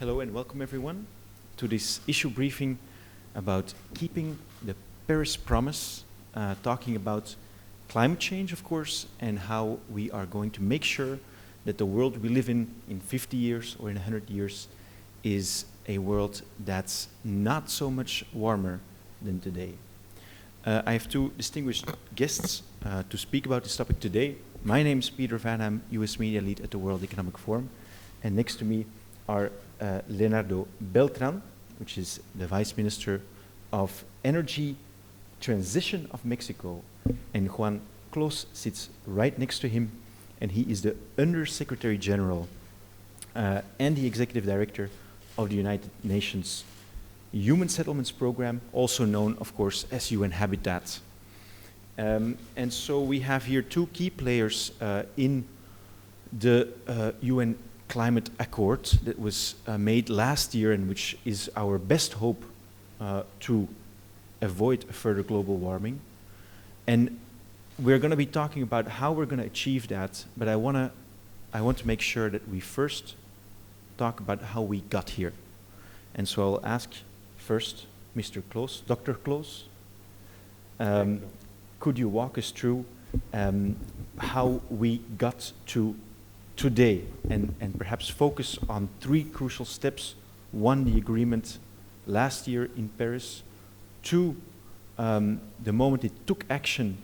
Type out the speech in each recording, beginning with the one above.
Hello and welcome everyone to this issue briefing about keeping the Paris promise, talking about climate change, of course, and how we are going to make sure that the world we live in 50 years or in 100 years is a world that's not so much warmer than today. I have two distinguished guests to speak about this topic today. My name is Peter Vanham, US Media Lead at the World Economic Forum, and next to me are Leonardo Beltran, which is the Vice Minister of Energy Transition of Mexico, and Joan Clos sits right next to him, and he is the Undersecretary-General and the Executive Director of the United Nations Human Settlements Program, also known, of course, as UN Habitat. And so we have here two key players in the UN Climate Accord that was made last year and which is our best hope to avoid further global warming. And we're going to be talking about how we're going to achieve that, but I want to make sure that we first talk about how we got here. And so I'll ask first Mr. Clos, Dr. Clos, could you walk us through how we got to today and perhaps focus on three crucial steps? One, the agreement last year in Paris. Two, the moment it took action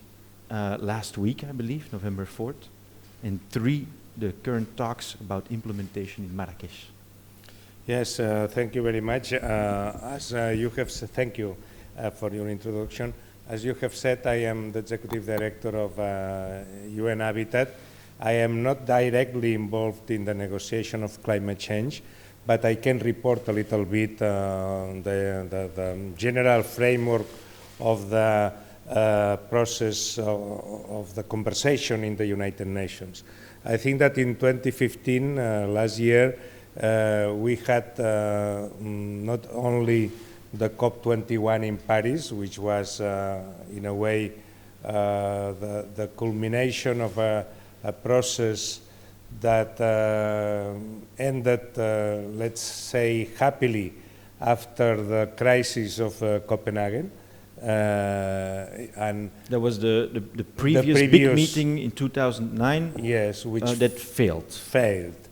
last week, I believe, November 4th. And three, the current talks about implementation in Marrakesh. Yes, thank you very much. As you have said, thank you for your introduction. As you have said, I am the Executive Director of UN Habitat. I am not directly involved in the negotiation of climate change, but I can report a little bit the general framework of the process of the conversation in the United Nations. I think that in 2015, last year, we had not only the COP21 in Paris, which was in a way the culmination of a process that ended, let's say, happily after the crisis of Copenhagen. And there was the previous big meeting in 2009, yes, which that failed.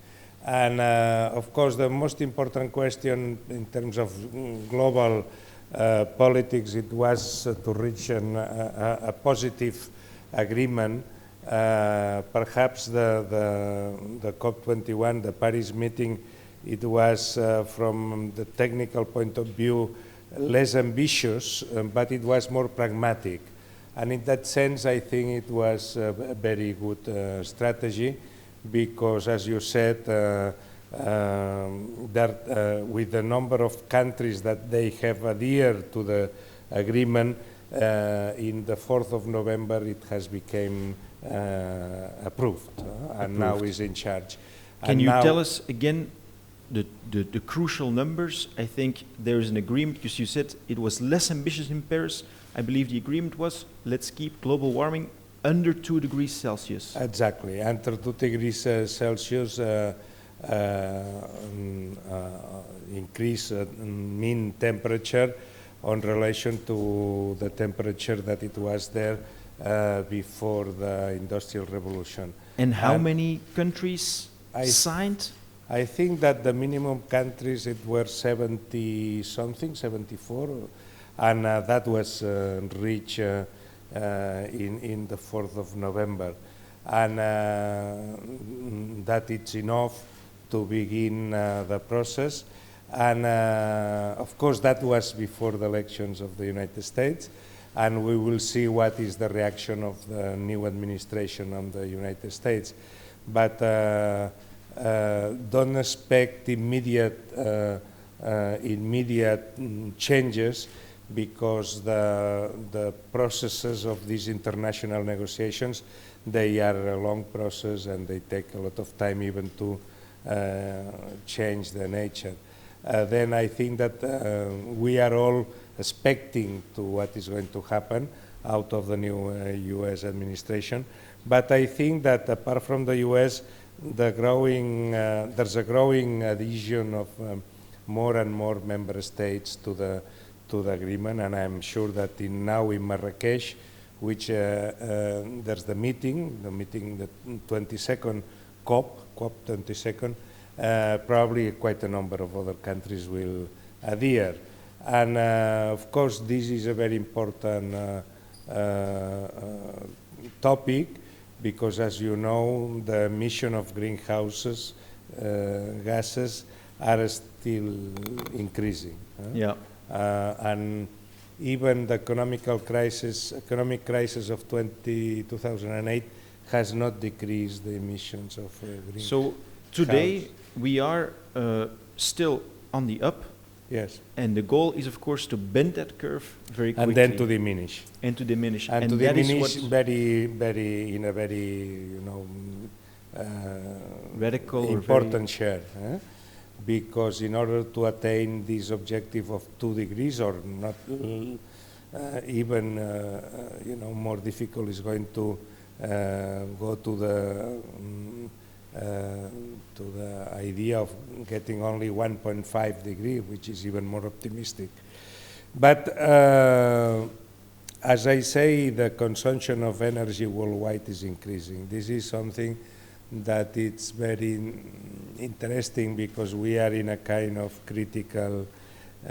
And of course, the most important question in terms of global politics, it was to reach a positive agreement. Perhaps the COP21, the Paris meeting, it was from the technical point of view less ambitious, but it was more pragmatic. And in that sense, I think it was a very good strategy, because, as you said, with the number of countries that they have adhered to the agreement, in the 4th of November it has become approved, and now is in charge. Can you tell us again the crucial numbers? I think there is an agreement, because you said it was less ambitious in Paris. I believe the agreement was, let's keep global warming under 2 degrees Celsius. Exactly, under 2 degrees Celsius, increase mean temperature on relation to the temperature that it was there before the Industrial Revolution. And how many countries signed? I think that the minimum countries, it were 70-something, 74, and that was reached in the 4th of November. And that it's enough to begin the process. And of course, that was before the elections of the United States. And we will see what is the reaction of the new administration on the United States. But don't expect immediate changes, because the processes of these international negotiations, they are a long process and they take a lot of time even to change the nature. Then I think that we are all expecting to what is going to happen out of the new US administration. But I think that apart from the US, there's a growing adhesion of more and more member states to the agreement, and I'm sure that now in Marrakesh, which there's the 22nd COP22, probably quite a number of other countries will adhere. And of course, this is a very important topic, because as you know, the emission of greenhouse gases are still increasing. Yeah. And even the economic crisis of 2008 has not decreased the emissions of greenhouse. So today we are still on the up. Yes. And the goal is, of course, to bend that curve very quickly. And then to diminish. And to diminish. And to diminish in a very, radical important share. Because in order to attain this objective of 2 degrees, or not even, more difficult, is going to go to the idea of getting only 1.5 degrees, which is even more optimistic. But as I say, the consumption of energy worldwide is increasing. This is something that it's very interesting, because we are in a kind of critical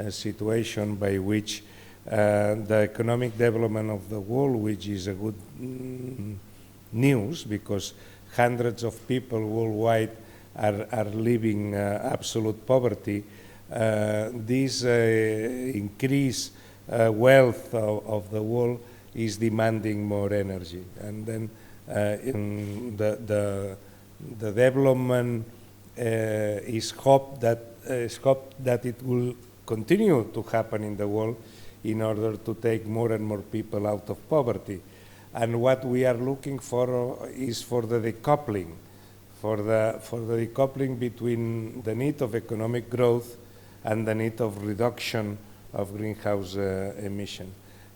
situation by which the economic development of the world, which is a good news, because hundreds of people worldwide are living absolute poverty. This increased wealth of the world is demanding more energy, and then in the development is hope that it will continue to happen in the world in order to take more and more people out of poverty. And what we are looking for is for the decoupling, for the decoupling between the need of economic growth and the need of reduction of greenhouse emission.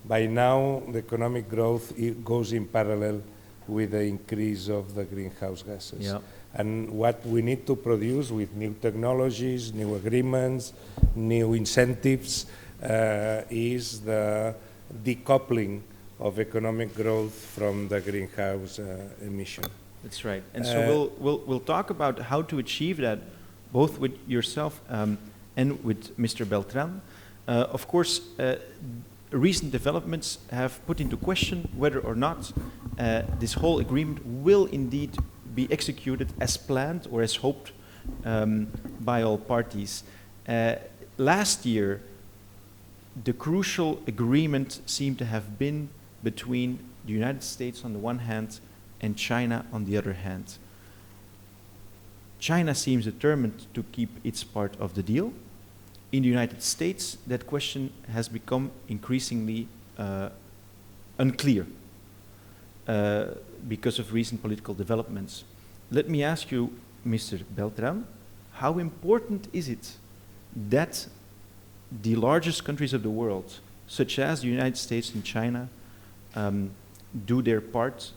By now, the economic growth goes in parallel with the increase of the greenhouse gases. Yeah. And what we need to produce with new technologies, new agreements, new incentives, is the decoupling of economic growth from the greenhouse emission. That's right. And so we'll talk about how to achieve that, both with yourself and with Mr. Beltran. Of course, recent developments have put into question whether or not this whole agreement will indeed be executed as planned or as hoped by all parties. Last year, the crucial agreement seemed to have been between the United States on the one hand and China on the other hand. China seems determined to keep its part of the deal. In the United States, that question has become increasingly unclear because of recent political developments. Let me ask you, Mr. Beltran, how important is it that the largest countries of the world, such as the United States and China, do their part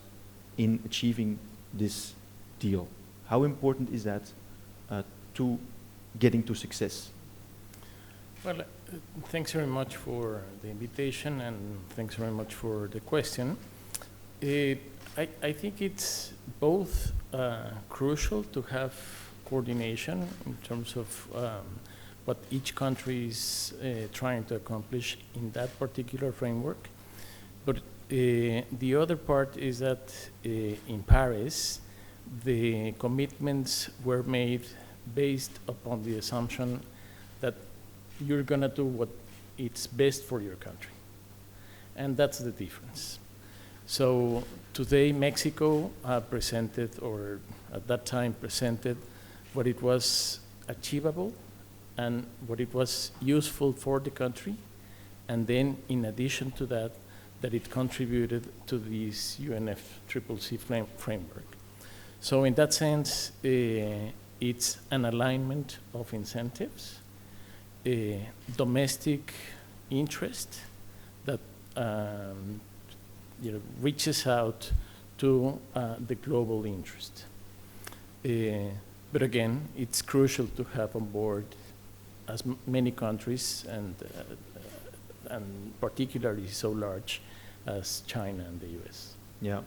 in achieving this deal? How important is that to getting to success? Well, thanks very much for the invitation, and thanks very much for the question. I think it's both crucial to have coordination in terms of what each country is trying to accomplish in that particular framework. But the other part is that in Paris, the commitments were made based upon the assumption that you're going to do what it's best for your country. And that's the difference. So today, Mexico presented, or at that time presented, what it was achievable and what it was useful for the country. And then, in addition to that, that it contributed to this UNFCCC framework. So in that sense, it's an alignment of incentives, domestic interest that reaches out to the global interest. But again, it's crucial to have on board as many countries, and particularly so large as China and the US. Yeah,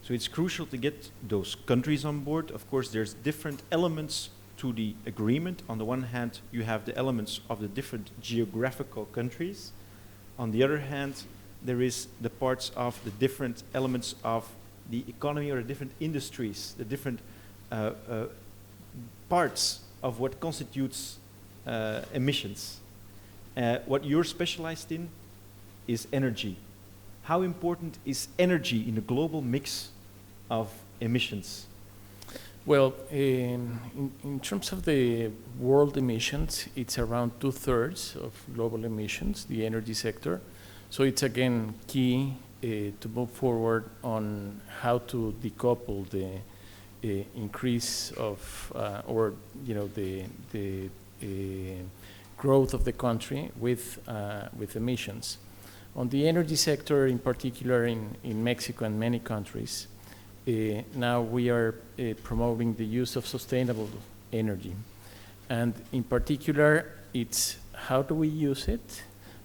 so it's crucial to get those countries on board. Of course, there's different elements to the agreement. On the one hand, you have the elements of the different geographical countries. On the other hand, there is the parts of the different elements of the economy or the different industries, the different parts of what constitutes emissions. What you're specialized in is energy. How important is energy in the global mix of emissions? Well, in terms of the world emissions, it's around 2/3 of global emissions, the energy sector. So it's again key to move forward on how to decouple the increase of, or the growth of the country with emissions. On the energy sector, in particular in Mexico and many countries, now we are promoting the use of sustainable energy. And in particular, it's how do we use it,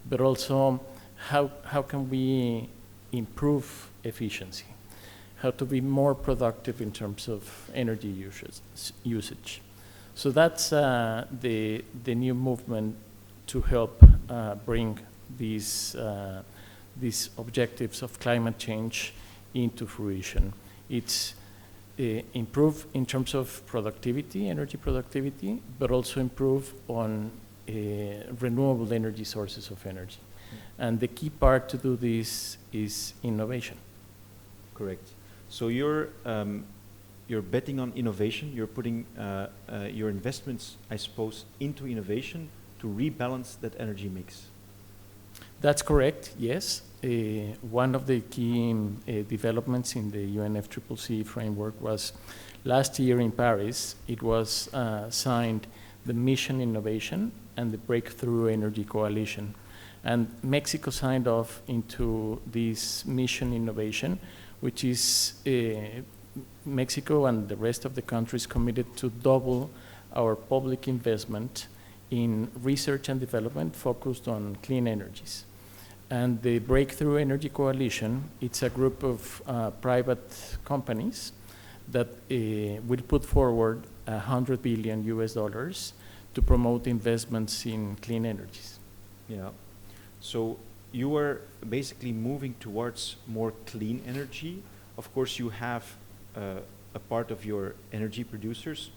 but also how can we improve efficiency, how to be more productive in terms of energy usage. So that's the new movement to help bring these objectives of climate change into fruition. It's improve in terms of productivity, energy productivity, but also improve on renewable energy sources of energy. And the key part to do this is innovation. Correct. So you're betting on innovation. You're putting your investments, I suppose, into innovation to rebalance that energy mix. That's correct, yes. One of the key developments in the UNFCCC framework was last year in Paris, it was signed the Mission Innovation and the Breakthrough Energy Coalition. And Mexico signed off into this Mission Innovation, which is Mexico and the rest of the countries committed to double our public investment in research and development focused on clean energies. And the Breakthrough Energy Coalition, it's a group of private companies that will put forward $100 billion to promote investments in clean energies. Yeah. So you are basically moving towards more clean energy. Of course, you have a part of your energy producers.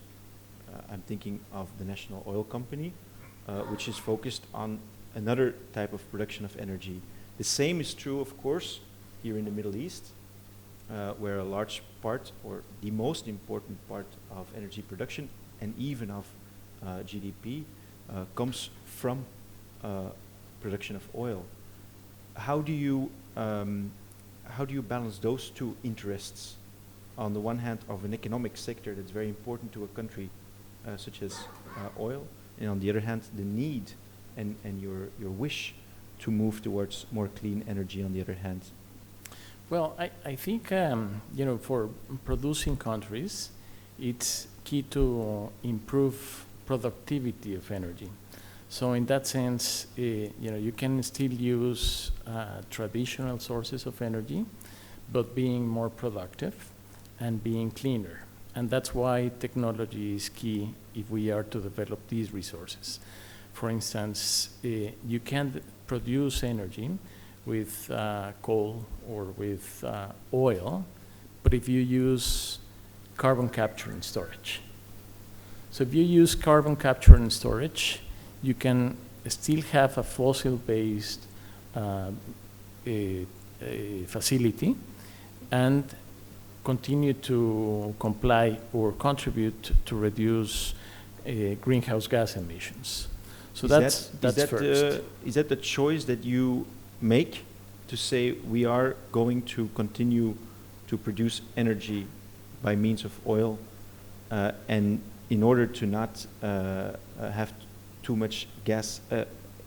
I'm thinking of the National Oil Company, which is focused on another type of production of energy. The same is true, of course, here in the Middle East, where a large part, or the most important part of energy production, and even of GDP, comes from production of oil. How do you balance those two interests? On the one hand, of an economic sector that's very important to a country, such as oil, and on the other hand, the need and your wish to move towards more clean energy on the other hand? Well, I think, for producing countries, it's key to improve productivity of energy. So in that sense, you can still use traditional sources of energy, but being more productive and being cleaner. And that's why technology is key if we are to develop these resources. For instance, you can produce energy with coal or with oil, but if you use carbon capture and storage. So if you use carbon capture and storage, you can still have a fossil-based facility and continue to comply or contribute to reduce greenhouse gas emissions. So that's first. Is that the choice that you make to say we are going to continue to produce energy by means of oil, and in order to not have too much gas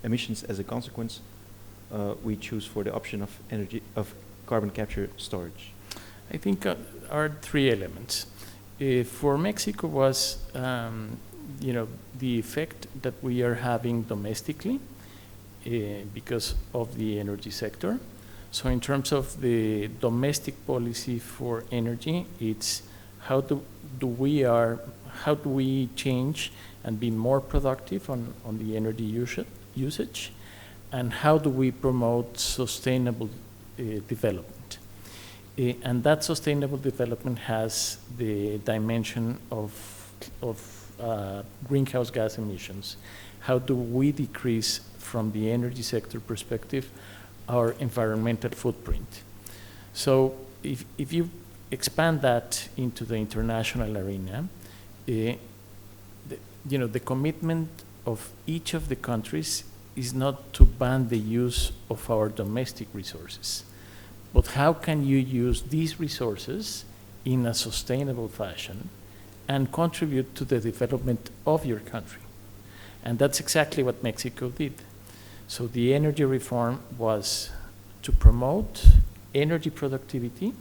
emissions as a consequence, we choose for the option of carbon capture storage? I think are three elements. For Mexico was the effect that we are having domestically because of the energy sector. So in terms of the domestic policy for energy, it's how do we change and be more productive on the energy usage, and how do we promote sustainable development. And that sustainable development has the dimension of greenhouse gas emissions. How do we decrease, from the energy sector perspective, our environmental footprint? So if you expand that into the international arena, the commitment of each of the countries is not to ban the use of our domestic resources, but how can you use these resources in a sustainable fashion and contribute to the development of your country? And that's exactly what Mexico did. So the energy reform was to promote energy productivity.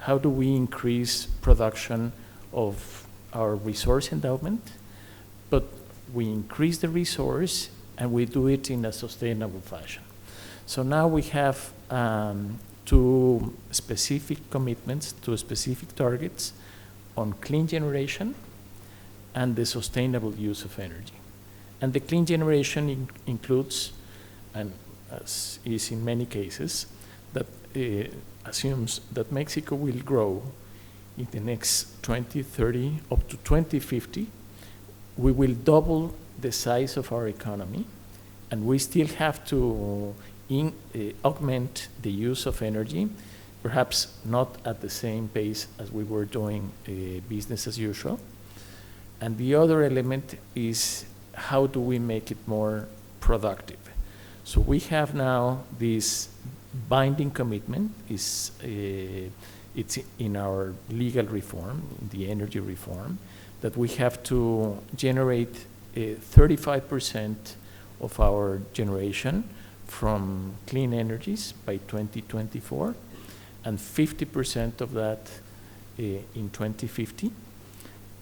How do we increase production of our resource endowment? But we increase the resource and we do it in a sustainable fashion. So now we have 2 specific commitments, 2 specific targets on clean generation and the sustainable use of energy. And the clean generation includes, and as is in many cases, that assumes that Mexico will grow in the next 2030 up to 2050. We will double the size of our economy, and we still have to augment the use of energy, perhaps not at the same pace as we were doing business as usual. And the other element is how do we make it more productive? So we have now this binding commitment, it's in our legal reform, in the energy reform, that we have to generate 35% of our generation from clean energies by 2024, and 50% of that in 2050.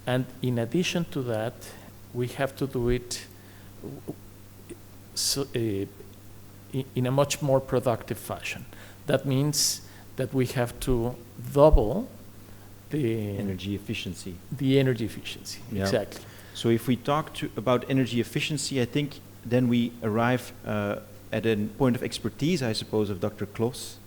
And in addition to that, we have to do it in a much more productive fashion. That means that we have to double the energy efficiency. The energy efficiency, yeah. Exactly. So if we talk about energy efficiency, I think then we arrive at a point of expertise, I suppose, of Dr. Clos.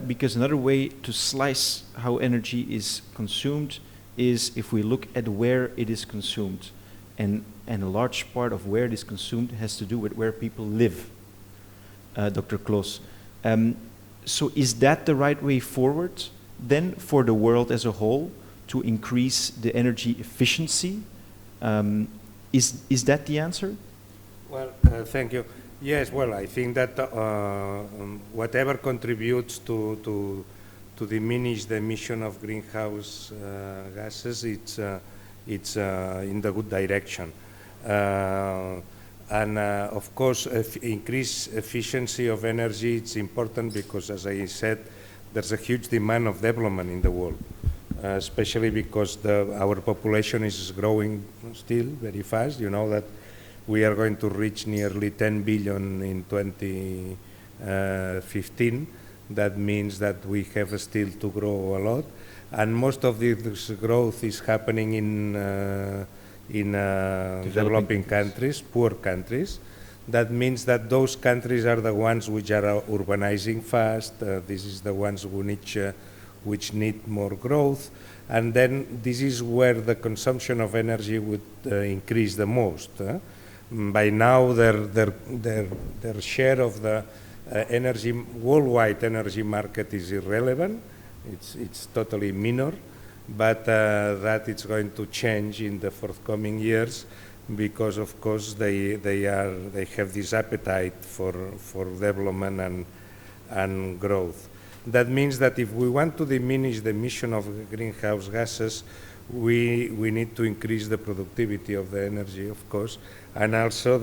Because another way to slice how energy is consumed is if we look at where it is consumed. And a large part of where it is consumed has to do with where people live, Dr. Clos. So is that the right way forward then for the world as a whole to increase the energy efficiency? Is that the answer? Well, thank you. Yes, well, I think that whatever contributes to diminish the emission of greenhouse gases, it's in the good direction. And of course, increase efficiency of energy, it's important because, as I said, there's a huge demand of development in the world, especially because our population is growing still very fast. You know that we are going to reach nearly 10 billion in 2015. That means that we have still to grow a lot. And most of this growth is happening in developing countries, poor countries. That means that those countries are the ones which are urbanizing fast. This is the ones which need more growth. And then this is where the consumption of energy would increase the most. By now, their share of the worldwide energy market is irrelevant. It's totally minor, but that it's going to change in the forthcoming years because, of course, they have this appetite for development and growth. That means that if we want to diminish the emission of greenhouse gases, we need to increase the productivity of the energy, of course, and also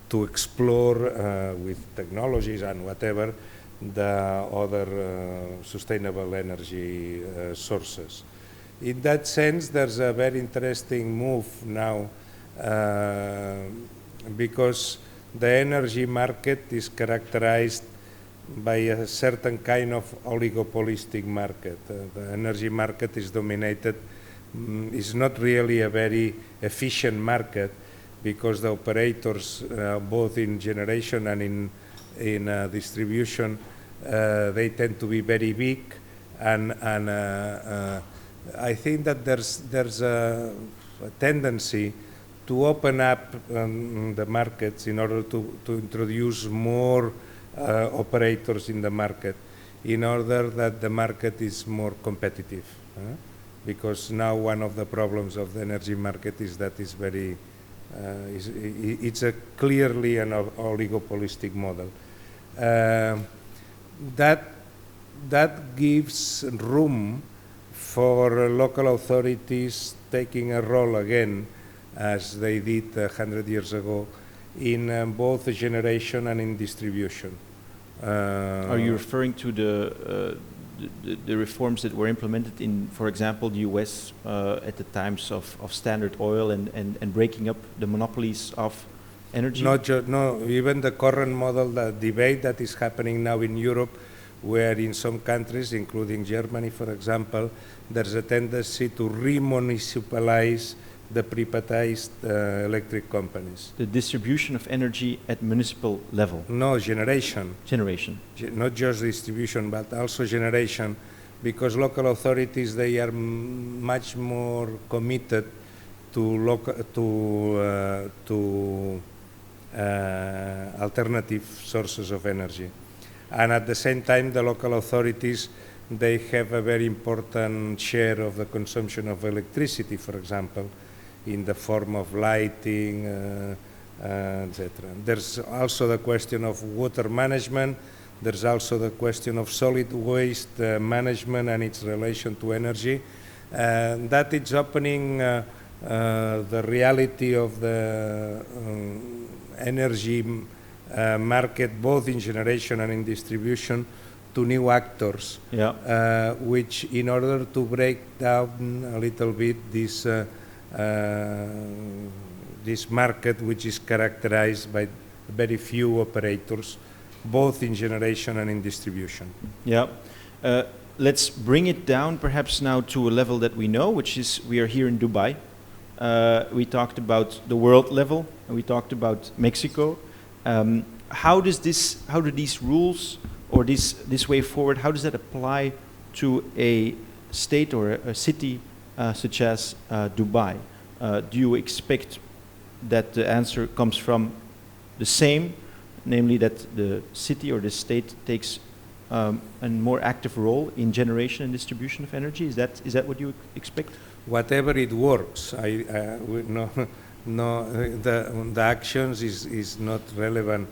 to explore with technologies and whatever the other sustainable energy sources. In that sense, there's a very interesting move now because the energy market is characterized by a certain kind of oligopolistic market. The energy market is dominated, is not really a very efficient market because the operators, both in generation and in distribution, they tend to be very big, and I think that there's a tendency to open up the markets in order to introduce more operators in the market, in order that the market is more competitive. Because now one of the problems of the energy market is that it's very, it's a clearly an oligopolistic model. That gives room for local authorities taking a role again, as they did 100 years ago, in both generation and in distribution. Are you referring to the reforms that were implemented in, for example, the US at the times of Standard Oil and breaking up the monopolies of energy? No, even the current model, the debate that is happening now in Europe, where in some countries, including Germany, for example, there's a tendency to remunicipalize the privatized electric companies. The distribution of energy at municipal level? No, generation. Generation. Not just distribution, but also generation, because local authorities, they are much more committed to alternative sources of energy. And at the same time, the local authorities, they have a very important share of the consumption of electricity, for example, in the form of lighting, etc. There's also the question of water management. There's also the question of solid waste management and its relation to energy. That is opening the reality of the energy market, both in generation and in distribution, to new actors, which, in order to break down a little bit this this market, which is characterized by very few operators, both in generation and in distribution. Let's bring it down perhaps now to a level that we know, which is we are here in Dubai. We talked about the world level, and we talked about Mexico. How do these rules or this way forward, how does that apply to a state or a city such as Dubai? Do you expect that the answer comes from the same, namely that the city or the state takes a more active role in generation and distribution of energy? Is that what you expect? Whatever it works. The actions is not relevant.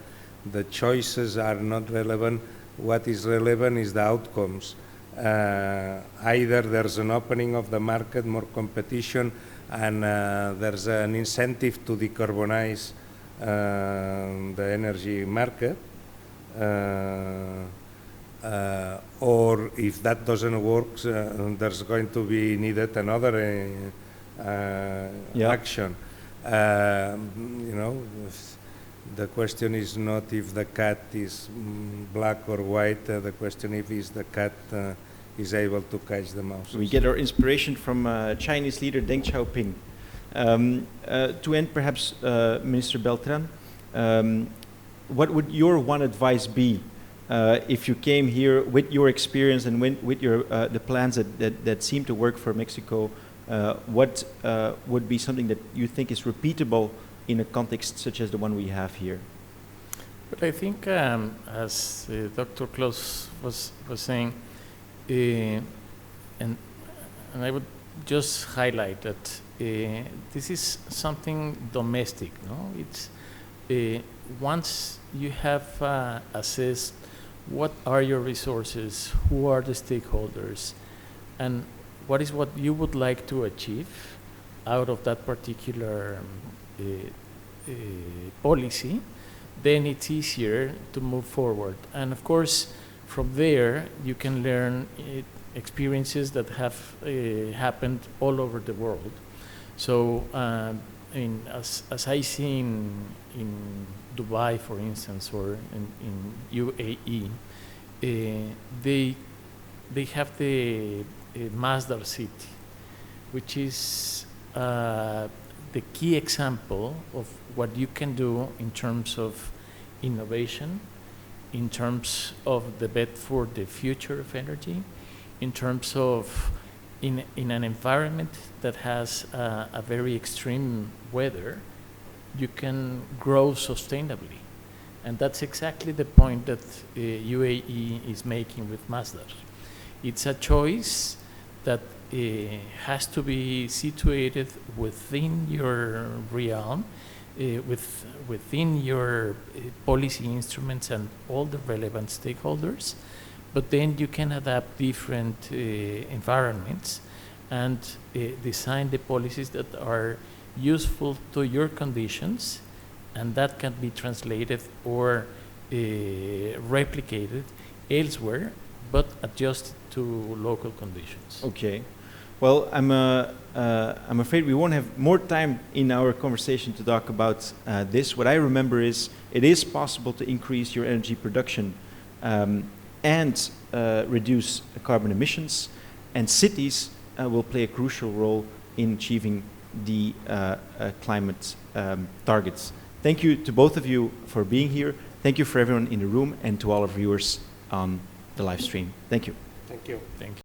The choices are not relevant. What is relevant is the outcomes. Either there's an opening of the market, more competition, and there's an incentive to decarbonize the energy market, or if that doesn't work, there's going to be needed another action. The question is not if the cat is black or white. The question is the cat is able to catch the mouse. We get our inspiration from Chinese leader Deng Xiaoping. To end, perhaps, Minister Beltran, what would your one advice be if you came here with your experience and with your the plans that seem to work for Mexico? What would be something that you think is repeatable in a context such as the one we have here? But I think, as Dr. Clos was saying, and I would just highlight that this is something domestic. No, it's once you have assessed what are your resources, who are the stakeholders, and what is what you would like to achieve out of that particular policy, then it's easier to move forward. And of course, from there, you can learn experiences that have happened all over the world. So, I mean, as I see in Dubai, for instance, or in UAE, they have the Masdar city, which is the key example of what you can do in terms of innovation, in terms of the bet for the future of energy, in terms of in an environment that has a very extreme weather, you can grow sustainably. And that's exactly the point that UAE is making with Masdar. It's a choice that has to be situated within your realm, within your policy instruments and all the relevant stakeholders, but then you can adapt different environments and design the policies that are useful to your conditions, and that can be translated or replicated elsewhere, but adjusted to local conditions. Okay. Well, I'm afraid we won't have more time in our conversation to talk about this. What I remember is it is possible to increase your energy production and reduce carbon emissions, and cities will play a crucial role in achieving the climate targets. Thank you to both of you for being here. Thank you for everyone in the room and to all our viewers on the live stream. Thank you. Thank you. Thank you.